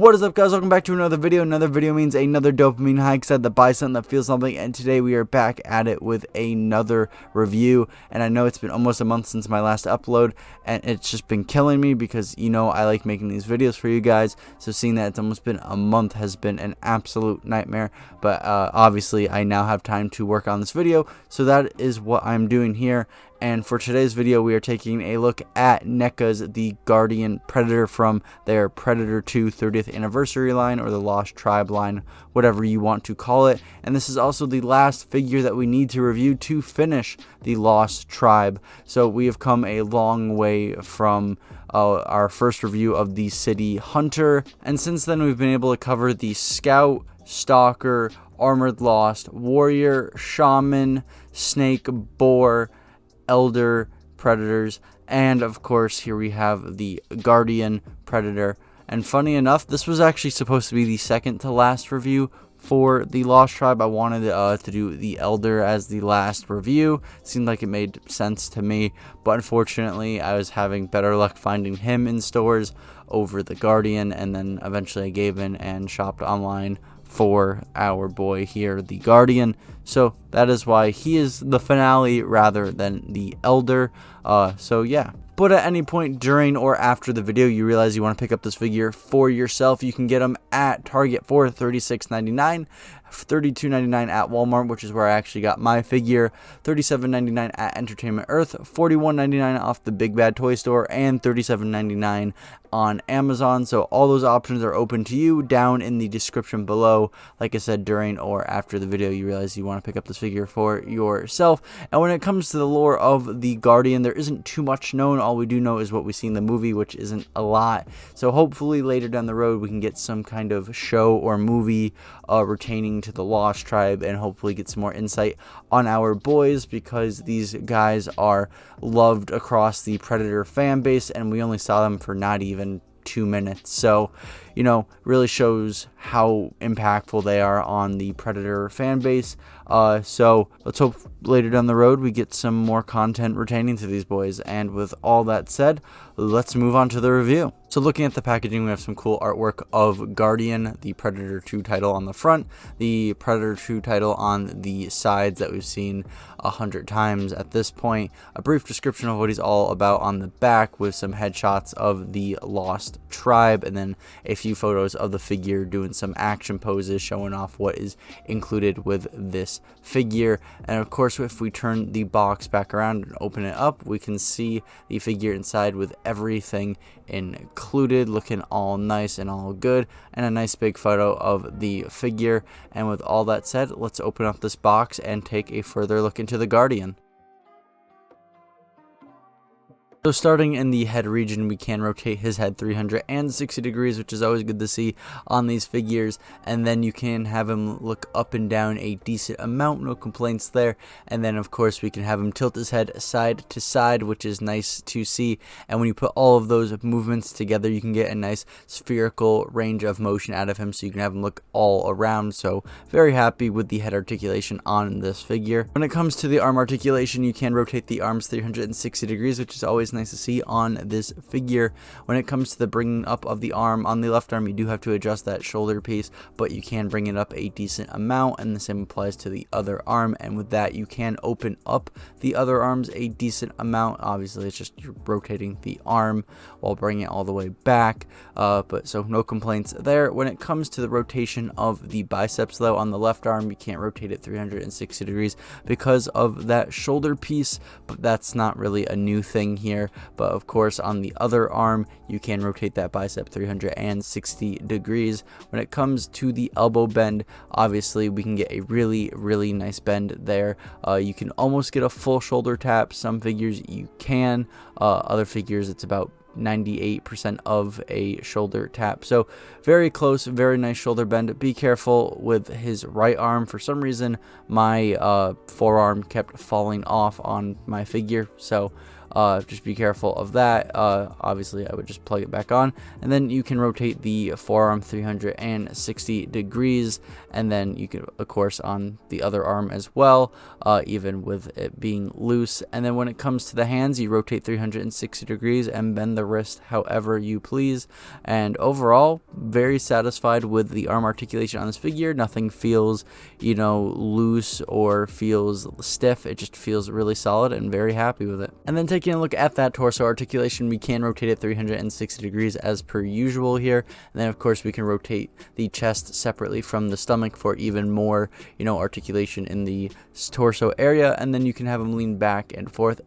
What is up, guys? Welcome back to another video. Another video means another dopamine high, excited to buy something that feels something, and today we are back at it with another review. And I know it's been almost a month since my last upload, and it's just been killing me because, you know, I like making these videos for you guys. So seeing that it's almost been a month has been an absolute nightmare. But obviously I now have time to work on this video, so that is what I'm doing here. And for today's video, we are taking a look at NECA's The Guardian Predator from their Predator 2 30th anniversary line, or the Lost Tribe line, whatever you want to call it. And this is also the last figure that we need to review to finish the Lost Tribe. So we have come a long way from our first review of the City Hunter. And since then, we've been able to cover the Scout, Stalker, Armored Lost, Warrior, Shaman, Snake, Boar, Elder Predators, and of course here we have the Guardian Predator. And funny enough, this was actually supposed to be the second to last review for the Lost Tribe. I wanted to do the Elder as the last review. Seemed like it made sense to me, but unfortunately I was having better luck finding him in stores over the Guardian, and then eventually I gave in and shopped online for our boy here, the Guardian. So that is why he is the finale rather than the Elder. So yeah. But at any point during or after the video you realize you want to pick up this figure for yourself, you can get them at Target for $36.99, $32.99 at Walmart, which is where I actually got my figure, $37.99 at Entertainment Earth, $41.99 off the Big Bad Toy Store, and $37.99 on Amazon. So all those options are open to you down in the description below. Like I said, during or after the video you realize you want to pick up this figure for yourself. And when it comes to the lore of the Guardian, there isn't too much known. All we do know is what we see in the movie, which isn't a lot. So hopefully later down the road we can get some kind of show or movie retaining to the Lost Tribe, and hopefully get some more insight on our boys, because these guys are loved across the Predator fan base, and we only saw them for not even 2 minutes. So, you know, really shows how impactful they are on the Predator fan base. So let's hope later down the road we get some more content retaining to these boys. And with all that said, let's move on to the review. So looking at the packaging, we have some cool artwork of Guardian, the Predator 2 title on the front, the Predator 2 title on the sides that we've seen 100 times at this point, a brief description of what he's all about on the back with some headshots of the Lost Tribe, and then a few photos of the figure doing some action poses showing off what is included with this figure. And of course, if we turn the box back around and open it up, we can see the figure inside with everything included, looking all nice and all good, and a nice big photo of the figure. And with all that said, let's open up this box and take a further look into the Guardian. So starting in the head region, we can rotate his head 360 degrees, which is always good to see on these figures. And then you can have him look up and down a decent amount, no complaints there. And then of course we can have him tilt his head side to side, which is nice to see. And when you put all of those movements together, you can get a nice spherical range of motion out of him, so you can have him look all around. So very happy with the head articulation on this figure. When it comes to the arm articulation, you can rotate the arms 360 degrees, which is always nice to see on this figure. When it comes to the bringing up of the arm, on the left arm you do have to adjust that shoulder piece, but you can bring it up a decent amount, and the same applies to the other arm. And with that you can open up the other arms a decent amount. Obviously it's just you're rotating the arm while bringing it all the way back, but so no complaints there. When it comes to the rotation of the biceps though, on the left arm you can't rotate it 360 degrees because of that shoulder piece, but that's not really a new thing here. But of course on the other arm you can rotate that bicep 360 degrees. When it comes to the elbow bend, obviously we can get a really nice bend there. You can almost get a full shoulder tap. Some figures you can, other figures it's about 98% of a shoulder tap. So very close, very nice shoulder bend. Be careful with his right arm. For some reason my forearm kept falling off on my figure, so Just be careful of that. Obviously I would just plug it back on, and then you can rotate the forearm 360 degrees, and then you can of course on the other arm as well, even with it being loose. And then when it comes to the hands, you rotate 360 degrees and bend the wrist however you please. And overall, very satisfied with the arm articulation on this figure. Nothing feels, you know, loose or feels stiff. It just feels really solid, and very happy with it. And then taking a look at that torso articulation, we can rotate it 360 degrees as per usual here. And then of course we can rotate the chest separately from the stomach for even more, you know, articulation in the torso area. And then you can have them lean back and forth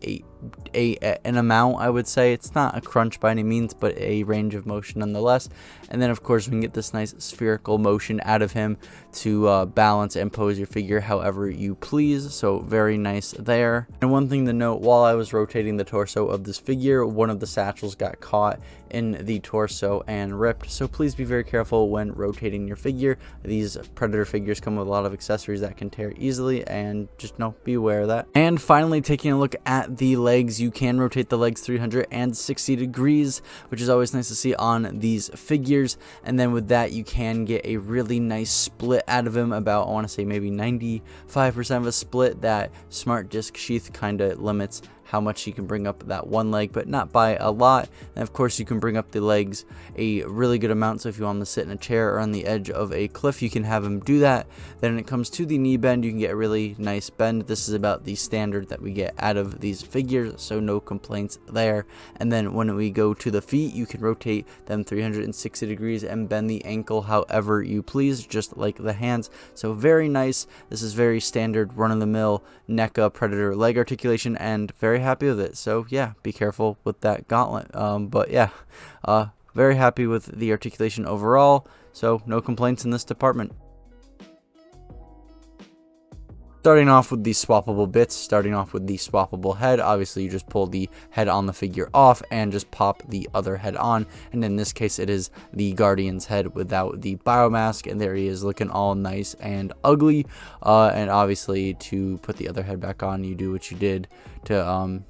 an amount, I would say. It's not a crunch by any means, but a range of motion nonetheless. And then of course we can get this nice spherical motion out of him to balance and pose your figure however you please. So very nice there. And one thing to note, while I was rotating the torso of this figure, one of the satchels got caught in the torso and ripped, so please be very careful when rotating your figure. These Predator figures come with a lot of accessories that can tear easily, and just be aware of that. And finally, taking a look at the legs, you can rotate the legs 360 degrees, which is always nice to see on these figures. And then with that, you can get a really nice split out of him, about, I want to say maybe 95% of a split. That smart disc sheath kind of limits how much you can bring up that one leg, but not by a lot. And of course you can bring up the legs a really good amount, so if you want them to sit in a chair or on the edge of a cliff, you can have them do that. Then when it comes to the knee bend, you can get a really nice bend. This is about the standard that we get out of these figures, so no complaints there. And then when we go to the feet, you can rotate them 360 degrees and bend the ankle however you please, just like the hands. So very nice. This is very standard run-of-the-mill NECA Predator leg articulation, and very happy with it. So yeah, be careful with that gauntlet. But yeah, very happy with the articulation overall, so no complaints in this department. Starting off with the swappable bits, starting off with the swappable head. Obviously you just pull the head on the figure off and just pop the other head on, and in this case it is the Guardian's head without the biomask, and there he is looking all nice and ugly. And obviously to put the other head back on, you do what you did to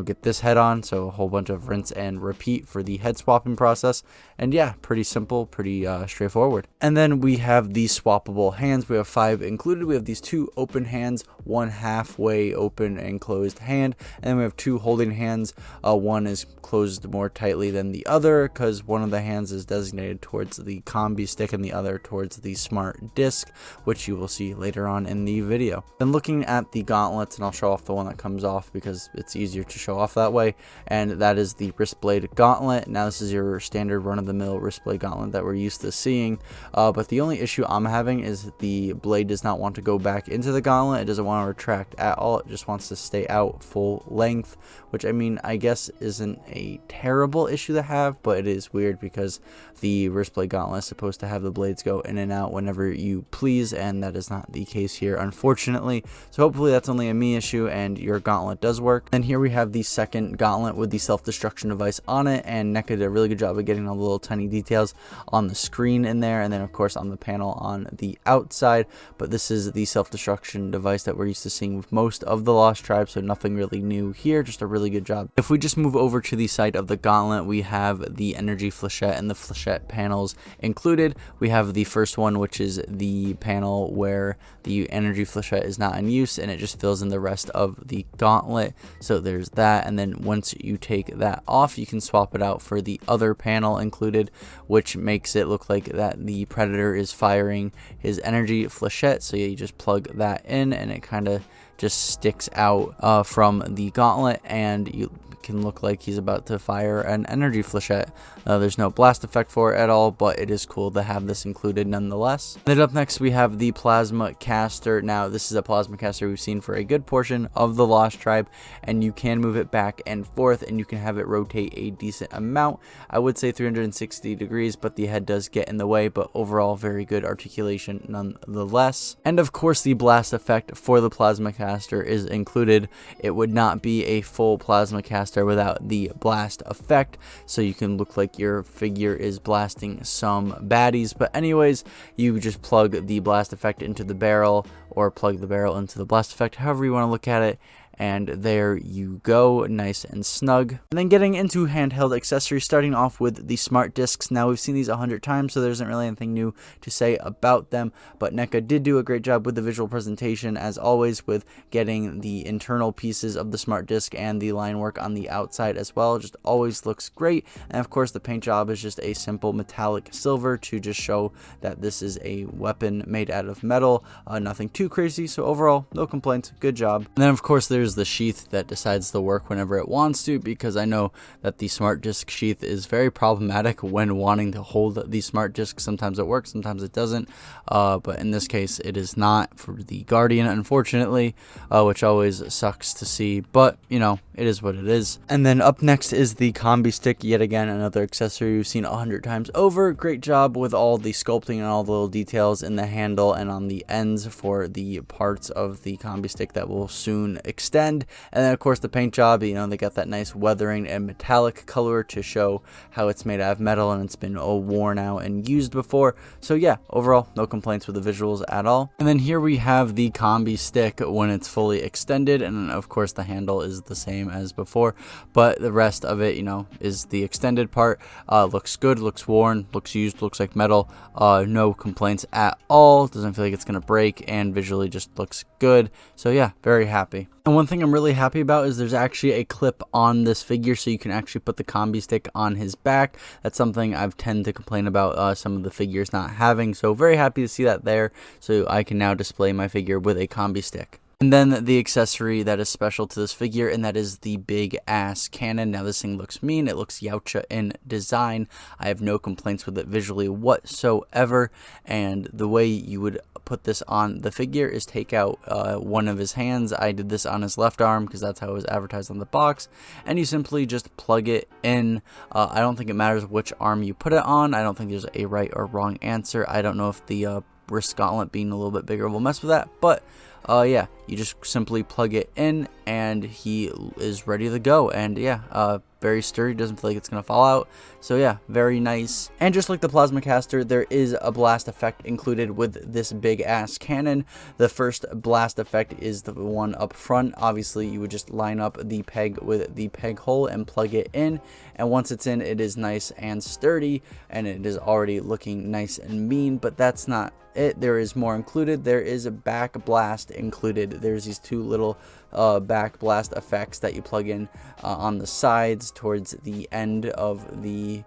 get this head on, so a whole bunch of rinse and repeat for the head swapping process. And yeah, pretty simple, pretty straightforward. And then we have the swappable hands. We have 5 included. We have these 2 open hands, 1 halfway open and closed hand, and then we have 2 holding hands. One is closed more tightly than the other because one of the hands is designated towards the combi stick and the other towards the smart disc, which you will see later on in the video. Then looking at the gauntlets, and I'll show off the one that comes off because it's easier to show off that way, and that is the wrist blade gauntlet. Now this is your standard run-of-the-mill wrist blade gauntlet that we're used to seeing, but the only issue I'm having is the blade does not want to go back into the gauntlet. It doesn't want to retract at all. It just wants to stay out full length, which I mean, I guess isn't a terrible issue to have, but it is weird because the wrist blade gauntlet is supposed to have the blades go in and out whenever you please, and that is not the case here, unfortunately. So hopefully that's only a me issue and your gauntlet does work. And here we have the second gauntlet with the self-destruction device on it, and NECA did a really good job of getting all the little tiny details on the screen in there, and then of course on the panel on the outside. But this is the self-destruction device that we're used to seeing with most of the Lost Tribe, so nothing really new here, just a really good job. If we just move over to the side of the gauntlet, we have the energy flechette and the flechette panels included. We have the first one, which is the panel where the energy flechette is not in use and it just fills in the rest of the gauntlet, so there's that. And then once you take that off, you can swap it out for the other panel included, which makes it look like that the Predator is firing his energy flechette. So yeah, you just plug that in and it kind of just sticks out from the gauntlet, and you can look like he's about to fire an energy flechette. There's no blast effect for it at all, but it is cool to have this included nonetheless. Then up next we have the plasma caster. Now this is a plasma caster we've seen for a good portion of the Lost Tribe, and you can move it back and forth and you can have it rotate a decent amount. I would say 360 degrees, but the head does get in the way, but overall very good articulation nonetheless. And of course the blast effect for the plasma caster is included. It would not be a full plasma caster without the blast effect, so you can look like your figure is blasting some baddies. But anyways, you just plug the blast effect into the barrel, or plug the barrel into the blast effect, however you want to look at it, and there you go, nice and snug. And then getting into handheld accessories, starting off with the smart discs. Now we've seen these 100 times, so there isn't really anything new to say about them, but NECA did do a great job with the visual presentation as always, with getting the internal pieces of the smart disc and the line work on the outside as well. Just always looks great. And of course the paint job is just a simple metallic silver to just show that this is a weapon made out of metal. Nothing too crazy, so overall no complaints, good job. And then of course there's the sheath that decides to work whenever it wants to, because I know that the smart disc sheath is very problematic when wanting to hold the smart disc. Sometimes it works, sometimes it doesn't, but in this case it is not for the Guardian, unfortunately, which always sucks to see, but you know, it is what it is. And then up next is the combi stick, yet again another accessory we've seen 100 times over. Great job with all the sculpting and all the little details in the handle and on the ends for the parts of the combi stick that will soon extend. And then of course the paint job, you know, they got that nice weathering and metallic color to show how it's made out of metal and it's been worn out and used before. So yeah, overall no complaints with the visuals at all. And then here we have the combi stick when it's fully extended, and of course the handle is the same as before, but the rest of it, you know, is the extended part. Looks good, looks worn, looks used, looks like metal. No complaints at all. Doesn't feel like it's gonna break, and visually just looks good. So yeah, very happy. And one thing I'm really happy about is there's actually a clip on this figure, so you can actually put the combi stick on his back. That's something I've tend to complain about some of the figures not having, so very happy to see that there, so I can now display my figure with a combi stick. And then the accessory that is special to this figure, and that is the big ass cannon. Now this thing looks mean, it looks Yautja in design. I have no complaints with it visually whatsoever, and the way you would put this on the figure is take out one of his hands. I did this on his left arm because that's how it was advertised on the box, and you simply just plug it in. I don't think it matters which arm you put it on. I don't think there's a right or wrong answer. I don't know if the wrist gauntlet being a little bit bigger will mess with that, but yeah, you just simply plug it in and he is ready to go. And yeah, very sturdy, doesn't feel like it's gonna fall out. So yeah, very nice. And just like the plasma caster, there is a blast effect included with this big ass cannon. The first blast effect is the one up front. Obviously you would just line up the peg with the peg hole and plug it in, and once it's in, it is nice and sturdy, and it is already looking nice and mean. But that's not it. There is more included. There is a back blast included. There's these two little back blast effects that you plug in on the sides towards the end of the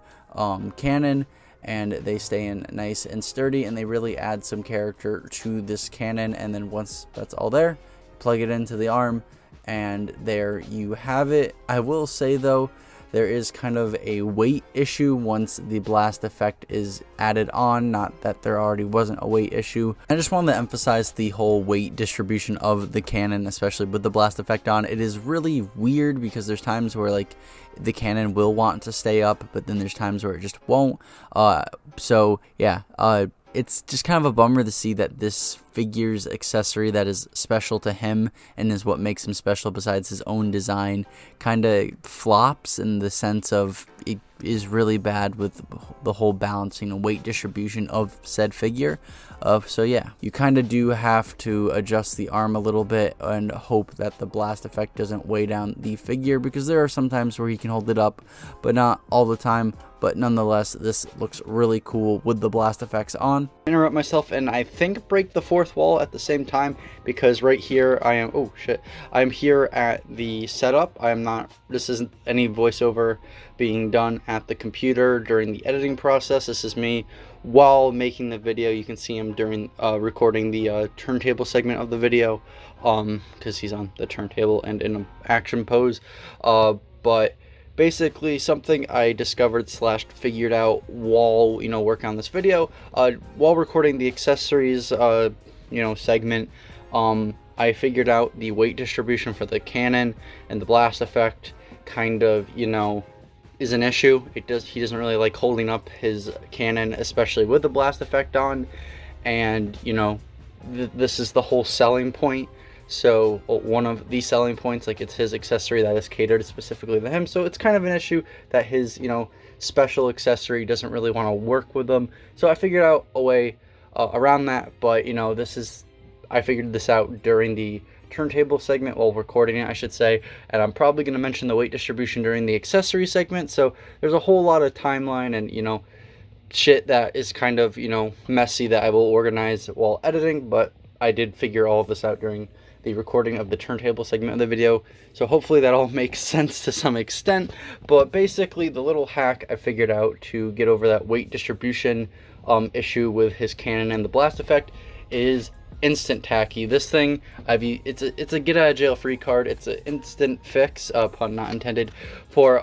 cannon, and they stay in nice and sturdy, and they really add some character to this cannon. And then once that's all there, plug it into the arm, and there you have it. I will say though, there is kind of a weight issue once the blast effect is added on. Not that there already wasn't a weight issue. I just wanted to emphasize the whole weight distribution of the cannon, especially with the blast effect on. It is really weird because there's times where like the cannon will want to stay up, but then there's times where it just won't. So yeah, it's just kind of a bummer to see that this figure's accessory that is special to him and is what makes him special besides his own design kind of flops, in the sense of it is really bad with the whole balancing and weight distribution of said figure. So yeah, you kind of do have to adjust the arm a little bit and hope that the blast effect doesn't weigh down the figure, because there are some times where he can hold it up, but not all the time. But nonetheless, this looks really cool with the blast effects on. Interrupt myself and I think break the fourth wall at the same time, because right here I am, oh shit, I'm here at the setup. I am not, this isn't any voiceover being done at the computer during the editing process. This is me while making the video. You can see him during recording the turntable segment of the video, because he's on the turntable and in an action pose. But basically something I discovered / figured out while, you know, working on this video, while recording the accessories, you know, segment. I figured out the weight distribution for the cannon, and the blast effect kind of, you know, is an issue. He doesn't really like holding up his cannon, especially with the blast effect on, and you know, this is the whole selling point. So one of the selling points, like, it's his accessory that is catered specifically to him, so it's kind of an issue that his, you know, special accessory doesn't really want to work with them. So I figured out a way around that, but you know, I figured this out during the turntable segment, while recording it I should say, and I'm probably going to mention the weight distribution during the accessory segment. So there's a whole lot of timeline and, you know, shit that is kind of, you know, messy that I will organize while editing, but I did figure all of this out during the recording of the turntable segment of the video, so hopefully that all makes sense to some extent. But basically the little hack I figured out to get over that weight distribution issue with his cannon and the blast effect is instant tacky. This thing, it's a get out of jail free card. It's an instant fix, pun not intended, for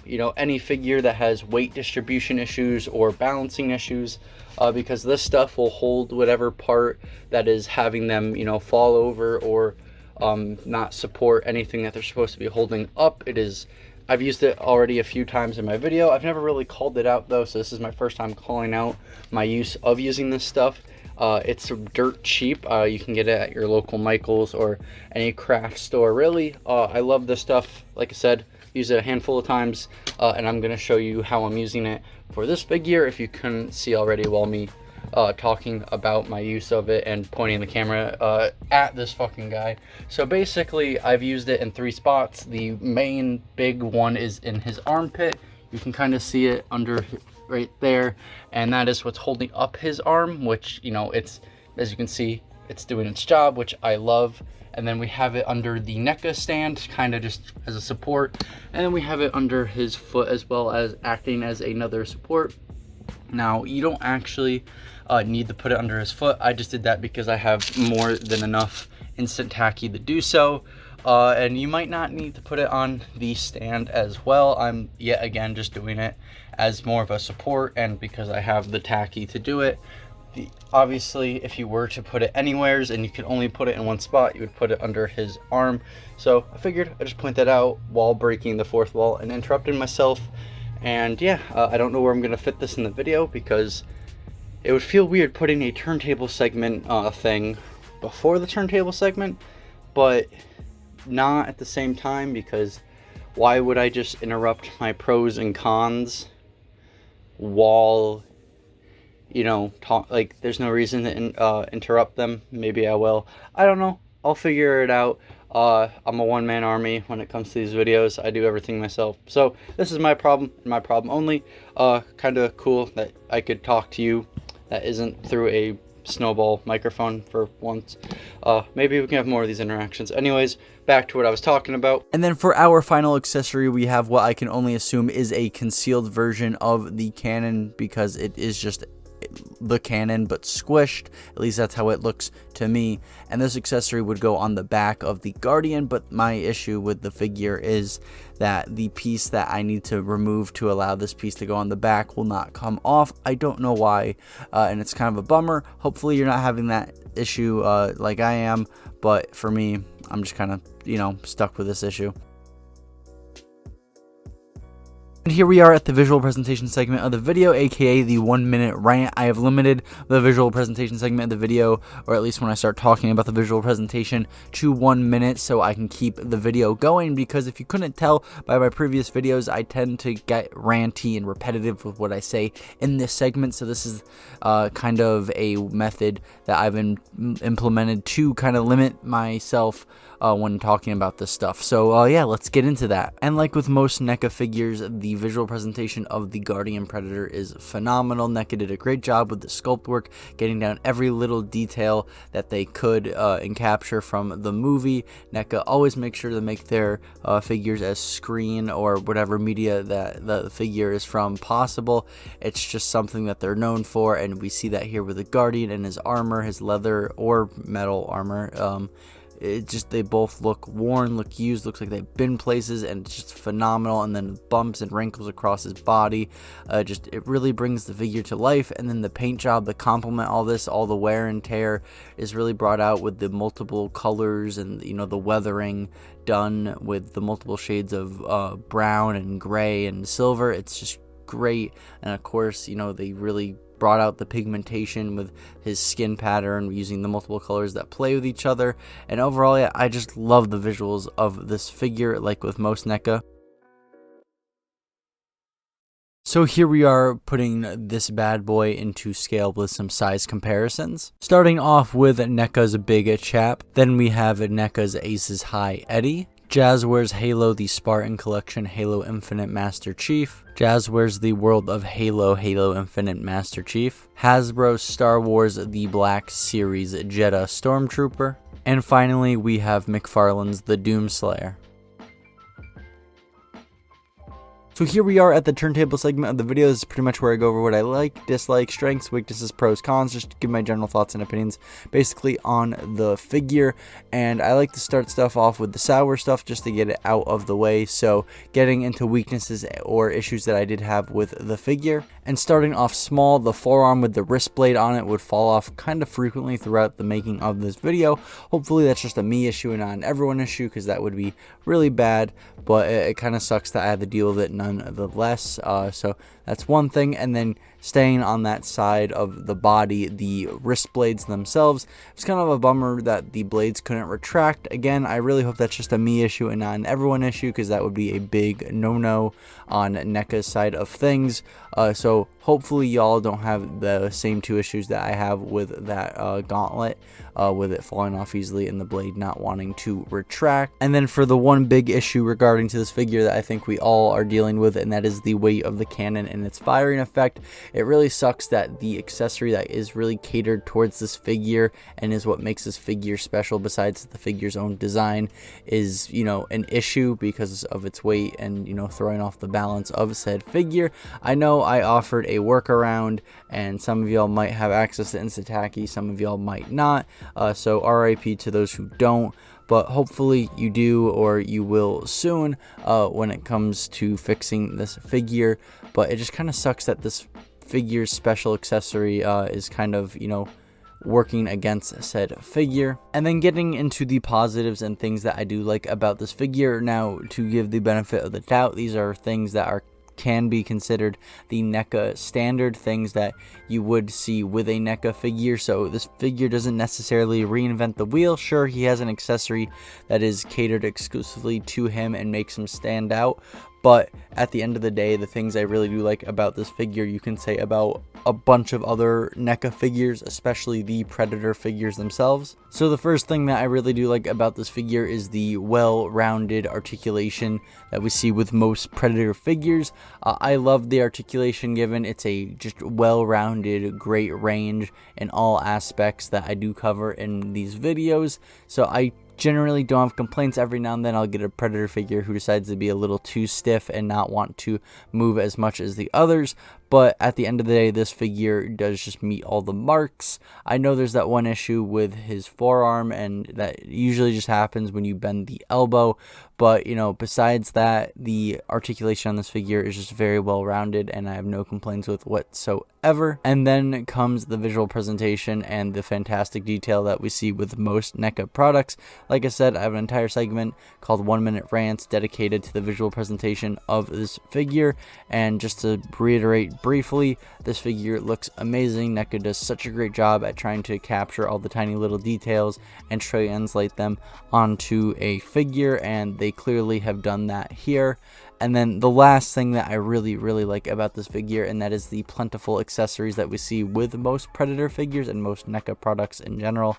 you know, any figure that has weight distribution issues or balancing issues, because this stuff will hold whatever part that is having them, you know, fall over or not support anything that they're supposed to be holding up. I've used it already a few times in my video. I've never really called it out though, so this is my first time calling out my use of using this stuff. It's dirt cheap. You can get it at your local Michael's or any craft store, really. I love this stuff. Like I said, use it a handful of times, and I'm going to show you how I'm using it for this figure, if you couldn't see already while me talking about my use of it and pointing the camera at this fucking guy. So basically, I've used it in 3 spots. The main big one is in his armpit. You can kind of see it under right there, and that is what's holding up his arm, which, you know, it's, as you can see, it's doing its job, which I love. And then we have it under the NECA stand, kind of just as a support, and then we have it under his foot as well, as acting as another support. Now, you don't actually need to put it under his foot. I just did that because I have more than enough instant tacky to do so. And you might not need to put it on the stand as well. I'm yet again just doing it as more of a support, and because I have the tacky to do it. Obviously, if you were to put it anywheres and you could only put it in one spot, you would put it under his arm. So I figured I'd just point that out while breaking the 4th wall and interrupting myself. And yeah, I don't know where I'm going to fit this in the video, because it would feel weird putting a turntable segment thing before the turntable segment, but not at the same time, because why would I just interrupt my pros and cons while, you know, like, there's no reason to interrupt them. Maybe I will, I don't know, I'll figure it out. I'm a one-man army when it comes to these videos. I do everything myself, so this is my problem and my problem only. Kind of cool that I could talk to you that isn't through a snowball microphone for once. Maybe we can have more of these interactions. Anyways, back to what I was talking about. And then for our final accessory, we have what I can only assume is a concealed version of the cannon, because it is just the cannon but squished. At least that's how it looks to me. And this accessory would go on the back of the Guardian, but my issue with the figure is that the piece that I need to remove to allow this piece to go on the back will not come off. I don't know why, and it's kind of a bummer. Hopefully you're not having that issue like I am, but for me, I'm just kind of, you know, stuck with this issue. And here we are at the visual presentation segment of the video, aka the 1-minute rant. I have limited the visual presentation segment of the video, or at least when I start talking about the visual presentation, to 1 minute so I can keep the video going, because if you couldn't tell by my previous videos, I tend to get ranty and repetitive with what I say in this segment. So this is kind of a method that I've implemented to kind of limit myself when talking about this stuff. So yeah, let's get into that. And like with most NECA figures, the visual presentation of the Guardian Predator is phenomenal. NECA did a great job with the sculpt work, getting down every little detail that they could and capture from the movie. NECA always makes sure to make their figures as screen or whatever media that the figure is from possible. It's just something that they're known for, and we see that here with the Guardian and his armor, his leather or metal armor. They both look worn, look used, looks like they've been places, and it's just phenomenal. And then bumps and wrinkles across his body, it really brings the figure to life. And then the paint job to complement all this, all the wear and tear, is really brought out with the multiple colors and, you know, the weathering done with the multiple shades of brown and gray and silver. It's just great. And of course, you know, they really brought out the pigmentation with his skin pattern, using the multiple colors that play with each other. And overall, yeah, I just love the visuals of this figure, like with most NECA. So here we are putting this bad boy into scale with some size comparisons. Starting off with NECA's Big Chap, then we have NECA's Aces High Eddie, Jazzware's Halo The Spartan Collection Halo Infinite Master Chief, Jazzware's The World of Halo Halo Infinite Master Chief, Hasbro's Star Wars The Black Series Jedha Stormtrooper, and finally we have McFarlane's The Doomslayer. So here we are at the turntable segment of the video. This is pretty much where I go over what I like, dislike, strengths, weaknesses, pros, cons, just to give my general thoughts and opinions basically on the figure. And I like to start stuff off with the sour stuff just to get it out of the way. So getting into weaknesses or issues that I did have with the figure. And starting off small, the forearm with the wrist blade on it would fall off kind of frequently throughout the making of this video. Hopefully that's just a me issue and not an everyone issue, because that would be really bad. But it kind of sucks that I had to deal with it nonetheless. So that's one thing. And then staying on that side of the body, the wrist blades themselves, it's kind of a bummer that the blades couldn't retract. Again, I really hope that's just a me issue and not an everyone issue, because that would be a big no-no on NECA's side of things. So hopefully y'all don't have the same two issues that I have with that gauntlet, with it falling off easily and the blade not wanting to retract. And then for the one big issue regarding to this figure that I think we all are dealing with, and that is the weight of the cannon and its firing effect. It really sucks that the accessory that is really catered towards this figure and is what makes this figure special, besides the figure's own design, is, you know, an issue because of its weight and, you know, throwing off the balance of said figure. I know I offered a workaround, and some of y'all might have access to Instataki, some of y'all might not. So RIP to those who don't. But hopefully you do, or you will soon, when it comes to fixing this figure. But it just kind of sucks that this figure's special accessory is kind of, you know, working against said figure. And then getting into the positives and things that I do like about this figure. Now, to give the benefit of the doubt, these are things that can be considered the NECA standard, things that you would see with a NECA figure. So this figure doesn't necessarily reinvent the wheel. Sure, he has an accessory that is catered exclusively to him and makes him stand out, but at the end of the day, the things I really do like about this figure, you can say about a bunch of other NECA figures, especially the Predator figures themselves. So the first thing that I really do like about this figure is the well-rounded articulation that we see with most Predator figures. I love the articulation given. It's a just well-rounded, great range in all aspects that I do cover in these videos. So I generally don't have complaints. Every now and then I'll get a Predator figure who decides to be a little too stiff and not want to move as much as the others, but at the end of the day, this figure does just meet all the marks. I know there's that one issue with his forearm, and that usually just happens when you bend the elbow, but, you know, besides that, the articulation on this figure is just very well rounded, and I have no complaints with whatsoever. And then comes the visual presentation and the fantastic detail that we see with most NECA products. Like I said, I have an entire segment called 1 Minute Rants dedicated to the visual presentation of this figure, and just to reiterate briefly, this figure looks amazing. NECA does such a great job at trying to capture all the tiny little details and translate them onto a figure, and they clearly have done that here. And then the last thing that I really like about this figure, and that is the plentiful accessories that we see with most Predator figures and most NECA products in general.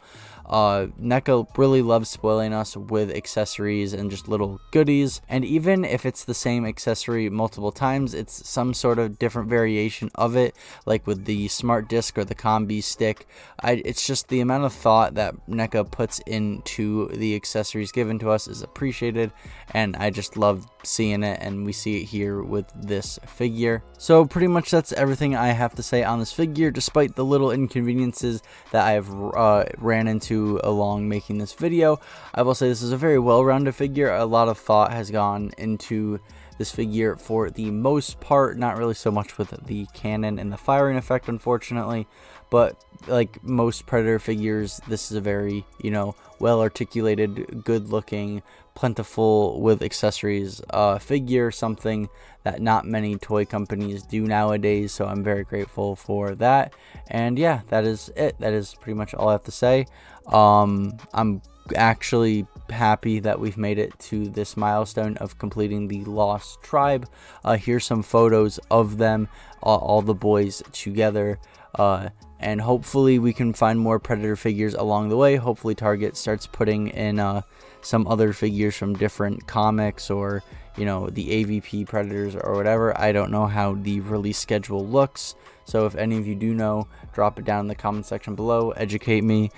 NECA really loves spoiling us with accessories and just little goodies, and even if it's the same accessory multiple times, it's some sort of different variation of it, like with the smart disc or the combi stick. It's just the amount of thought that NECA puts into the accessories given to us is appreciated, and I just love seeing it, and we see it here with this figure. So pretty much that's everything I have to say on this figure, despite the little inconveniences that I have ran into along making this video. I will say this is a very well-rounded figure. A lot of thought has gone into this figure for the most part, not really so much with the cannon and the firing effect, unfortunately, but like most Predator figures, this is a very, you know, well articulated, good looking, plentiful with accessories figure, something that not many toy companies do nowadays, so I'm very grateful for that. And yeah, that is it. That is pretty much all I have to say. I'm actually happy that we've made it to this milestone of completing the Lost Tribe. Here's some photos of them, all the boys together, and hopefully we can find more Predator figures along the way. Hopefully Target starts putting in some other figures from different comics, or the AVP Predators or whatever. I don't know how the release schedule looks, so if any of you do know, drop it down in the comment section below, educate me,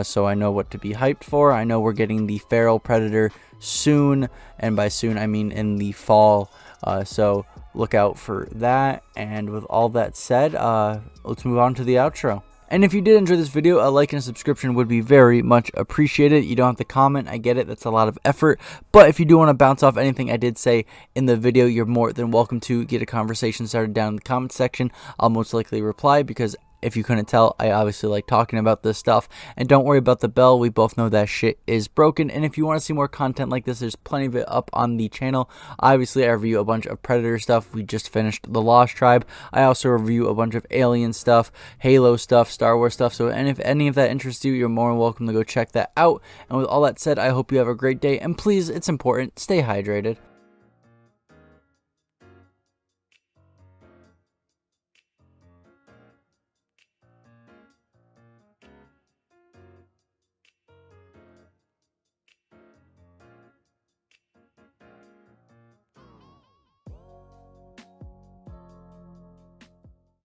so I know what to be hyped for. I know we're getting the Feral Predator soon, and by soon I mean in the fall, so look out for that. And with all that said, let's move on to the outro. And if you did enjoy this video, a like and a subscription would be very much appreciated. You don't have to comment, I get it, that's a lot of effort. But if you do want to bounce off anything I did say in the video, you're more than welcome to get a conversation started down in the comment section. I'll most likely reply, because if you couldn't tell, I obviously like talking about this stuff. And don't worry about the bell, we both know that shit is broken. And if you want to see more content like this, there's plenty of it up on the channel. Obviously, I review a bunch of Predator stuff. We just finished The Lost Tribe. I also review a bunch of Alien stuff, Halo stuff, Star Wars stuff. So and if any of that interests you, you're more than welcome to go check that out. And with all that said, I hope you have a great day. And please, it's important, stay hydrated.